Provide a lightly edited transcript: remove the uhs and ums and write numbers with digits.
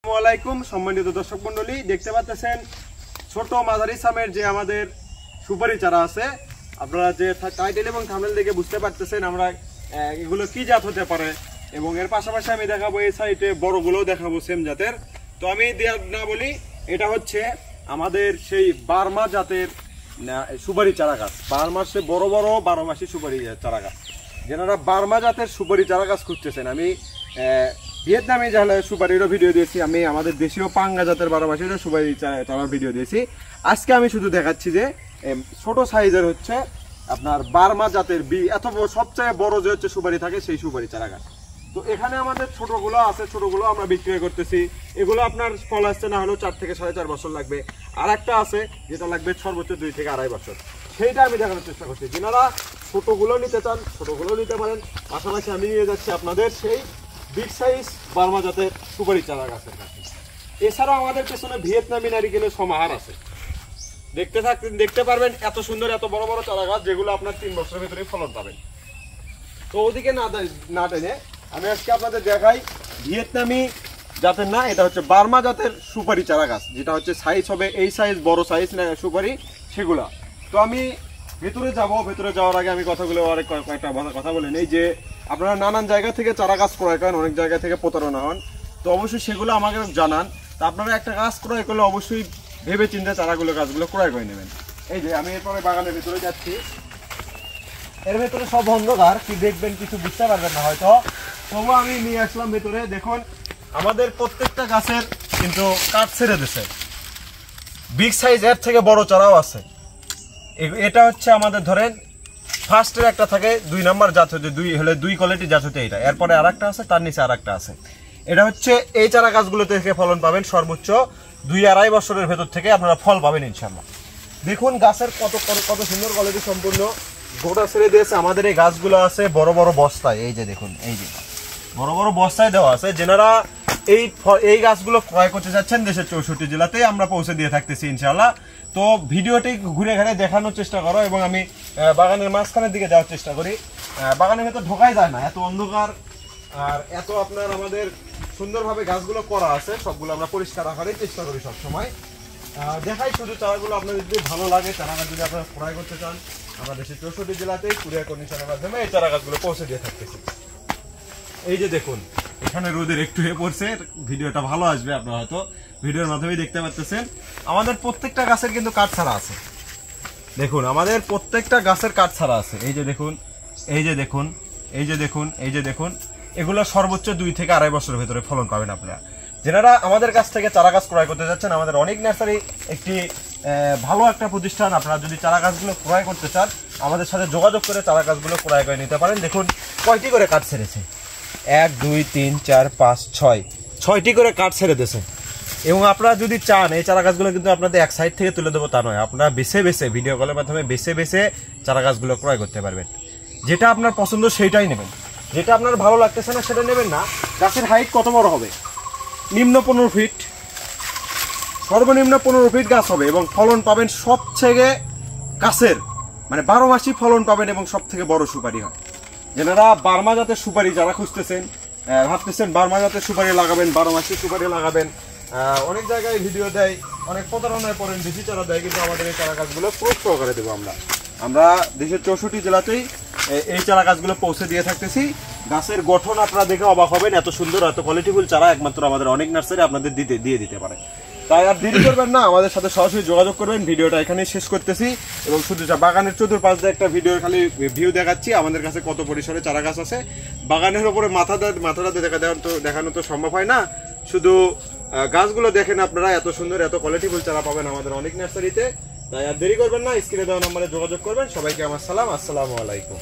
আসসালামু আলাইকুম সম্মানিত দর্শক মণ্ডলী, দেখতে পাচ্ছেন ছোট মাঝারি সামের যে আমাদের সুপারি চারা আছে। আপনারা যে টাইটেল এবং থাম্বনেল দেখে বুঝতে পারতেছেন আমরা এগুলো কি জাত হতে পারে, এবং এর পাশাপাশি আমি দেখাবো এই সাইডে বড়গুলোও দেখাবো সেম জাতের। তো আমি না বলি, এটা হচ্ছে আমাদের সেই বার্মা জাতের সুপারি চারা গাছ। বার্মার সে বড় বড় 12 মাসি সুপারি চারা গাছ। যারা বার্মা জাতের সুপারি চারা গাছ খুঁজতেছেন, আমি ভিয়েতনামি যাহলে সুপারিরও ভিডিও দিয়েছি, আমি আমাদের দেশীয় পাঙ্গা জাতের 12 মাসিরও সুপারি চারার ভিডিও দিয়েছি। আজকে আমি শুধু দেখাচ্ছি যে ছোট সাইজের হচ্ছে আপনার বার্মা জাতের এত সবচেয়ে বড় যে হচ্ছে সুপারি থাকে সেই সুপারি চারা গাছ। তো এখানে আমাদের ছোটগুলো আছে, ছোটগুলো আমরা বিক্রয় করতেছি। এগুলো আপনার ফল আসছে না হলেও 4 থেকে 4.5 বছর লাগবে। আর একটা আছে যেটা লাগবে সর্বোচ্চ 2 থেকে 2.5 বছর, সেইটা আমি দেখানোর চেষ্টা করছি। যারা ছোটগুলো নিতে চান ছোটগুলো নিতে পারেন। পাশাপাশি আমি নিয়ে যাচ্ছি আপনাদের সেই বিগ সাইজ বার্মা জাতের সুপারি চারা গাছের কাছে। এছাড়াও আমাদের পেছনে ভিয়েতনামি নারিকেলের সমাহার আছে। দেখতে পারবেন এত সুন্দর এত বড় বড় চারা গাছ, যেগুলো আপনার 3 বছরের ভিতরে ফলন পাবেন। তো ওদিকে না টেনে আমি আজকে আপনাদের দেখাই ভিয়েতনামি জাতের না, এটা হচ্ছে বার্মা জাতের সুপারি চারা গাছ, যেটা হচ্ছে সাইজ হবে এই সাইজ, বড় সাইজ না সুপারি সেগুলা। তো আমি ভেতরে যাব, ভেতরে যাওয়ার আগে আমি কথাগুলো আরেক কয়েকটা কথা বলে নেই। যে আপনারা নানান জায়গা থেকে চারা গাছ ক্রয় করেন, অনেক জায়গা থেকে প্রতারণা হন, তো অবশ্যই সেগুলো আমাকে জানান। তো আপনারা একটা গাছ ক্রয় করলে অবশ্যই ভেবে চিন্তে গাছগুলো ক্রয় করে নেবেন। এই যে আমি এরপরে বাগানের ভিতরে যাচ্ছি, এর ভেতরে সব অন্ধকার, কি দেখবেন কিছু বুঝতে পারবেন না হয়তো, তবু আমি নিয়ে আসলাম ভেতরে। দেখুন আমাদের প্রত্যেকটা গাছের কিন্তু কাঠ ছেড়ে দিছে, বিগ সাইজ এর থেকে বড় চারাও আছে। এটা হচ্ছে আমাদের ধরেন ফার্স্টের একটা থাকে 2 নাম্বার জাত হতে, 2 কোয়ালিটি জাত হতে এটা, এরপরে আরেকটা আছে, তার নিচে আরেকটা আছে। এটা হচ্ছে এই চারা গাছগুলো থেকে ফলন পাবেন সর্বোচ্চ 2-2.5 বছরের ভেতর থেকে আপনারা ফল পাবেন ইনশাল্লাহ। দেখুন গাছের কত সুন্দর কোয়ালিটি সম্পূর্ণ গোটা ছেড়ে দিয়েছে। আমাদের এই গাছগুলো আছে বড় বড় বস্তায়, এই যে দেখুন, এই যে বড় বড় বস্তায় দেওয়া আছে। যেনারা এই গাছগুলো ক্রয় করতে যাচ্ছেন দেশের 64 জেলাতেই আমরা পৌঁছে দিয়ে থাকতেছি ইনশাআল্লাহ। তো ভিডিওটি ঘুরে ঘুরে দেখানোর চেষ্টা করো, এবং আমি বাগানের মাঝখানের দিকে যাওয়ার চেষ্টা করি। বাগানের ভেতর ঢোকাই যায় না, এত অন্ধকার আর এত আপনার আমাদের সুন্দরভাবে গাছগুলো করা আছে, সবগুলো আমরা পরিষ্কার রাখারই চেষ্টা করি সবসময়। দেখাই শুধু চারাগুলো আপনাদের যদি ভালো লাগে, চারা গাছ যদি আপনারা ক্রয় করতে চান, আমরা দেশের 64 জেলাতেই কুরিয়ার কন্ডিশনের মাধ্যমে এই চারা গাছগুলো পৌঁছে দিয়ে থাকতেছি। এই যে দেখুন এখানে রোদের একটু হয়ে পড়ছে, ভিডিওটা ভালো আসবে, আপনারা হয়তো ভিডিওর মাধ্যমে দেখতে পাচ্ছেন। আমাদের প্রত্যেকটা গাছের কিন্তু কাঠ ছাড়া আছে। দেখুন আমাদের প্রত্যেকটা গাছের কাঠ ছাড়া আছে। এই যে দেখুন, এই যে দেখুন, এই যে দেখুন, এই যে দেখুন, এগুলো সর্বোচ্চ 2 থেকে 2.5 বছরের ভেতরে ফলন পাবেন আপনারা। যারা আমাদের কাছ থেকে চারা গাছ ক্রয় করতে যাচ্ছেন, আমাদের অনেক নার্সারি একটি ভালো একটা প্রতিষ্ঠান। আপনারা যদি চারা গাছগুলো ক্রয় করতে চান, আমাদের সাথে যোগাযোগ করে চারা গাছগুলো ক্রয় করে নিতে পারেন। দেখুন কয়টি করে কাঠ ছেড়েছে, 1 2 3 4 5 6টি করে কাঠ ছেড়ে দিয়েছে। এবং আপনারা যদি চান এই চারা গাছগুলো কিন্তু আপনাদের এক সাইড থেকে তুলে দেবো তা নয়, আপনারা বেছে বেছে ভিডিও কলের মাধ্যমে বেছে বেছে চারা গাছগুলো ক্রয় করতে পারবেন। যেটা আপনার পছন্দ সেইটাই নেবেন, যেটা আপনার ভালো লাগতেছে না সেটা নেবেন না। গাছের হাইট কত বড় হবে? নিম্ন 15 ফিট, সর্বনিম্ন 15 ফিট গাছ হবে, এবং ফলন পাবেন সবথেকে গাছের মানে 12 মাসই ফলন পাবেন, এবং সব থেকে বড় সুপারি হয়। যারা বার্মা জাতের সুপারি যারা খুঁজতেছেন, ভাবতেছেন বার্মা জাতের সুপারি লাগাবেন, 12 মাসি সুপারি লাগাবেন, অনেক জায়গায় ভিডিও দেয়, অনেক প্রতারণায় পড়েন, বেশি চারা দেয়, কিন্তু আমাদের এই চারা গাছগুলো প্রয়োগ করে দেবো আমরা দেশের 64 জেলাতেই এই চারা গাছগুলো পৌঁছে দিয়ে থাকতেছি। গাছের গঠন আপনারা দেখে অবাক হবেন, এত সুন্দর এত কোয়ালিটিফুল চারা একমাত্র আমাদের অনেক নার্সারি আপনাদের দিয়ে দিতে পারে। তাই আর দেরি করবেন না, আমাদের সাথে সরাসরি যোগাযোগ করবেন। ভিডিওটা এখানেই শেষ করতেছি, এবং শুধু বাগানের চতুর্পাশ দিয়ে একটা ভিডিওর খালি ভিউ দেখাচ্ছি আমাদের কাছে কত পরিসরে চারা গাছ আছে। বাগানের উপরে মাথাটা দেখানো তো সম্ভব হয় না, শুধু গাছগুলো দেখেন আপনারা, এত সুন্দর এত কোয়ালিটিফুল চারা পাবেন আমাদের অনেক নার্সারিতে। তাই আর দেরি করবেন না, স্ক্রিনে দেওয়া নম্বরে যোগাযোগ করবেন। সবাইকে আমার সালাম, আসসালামু আলাইকুম।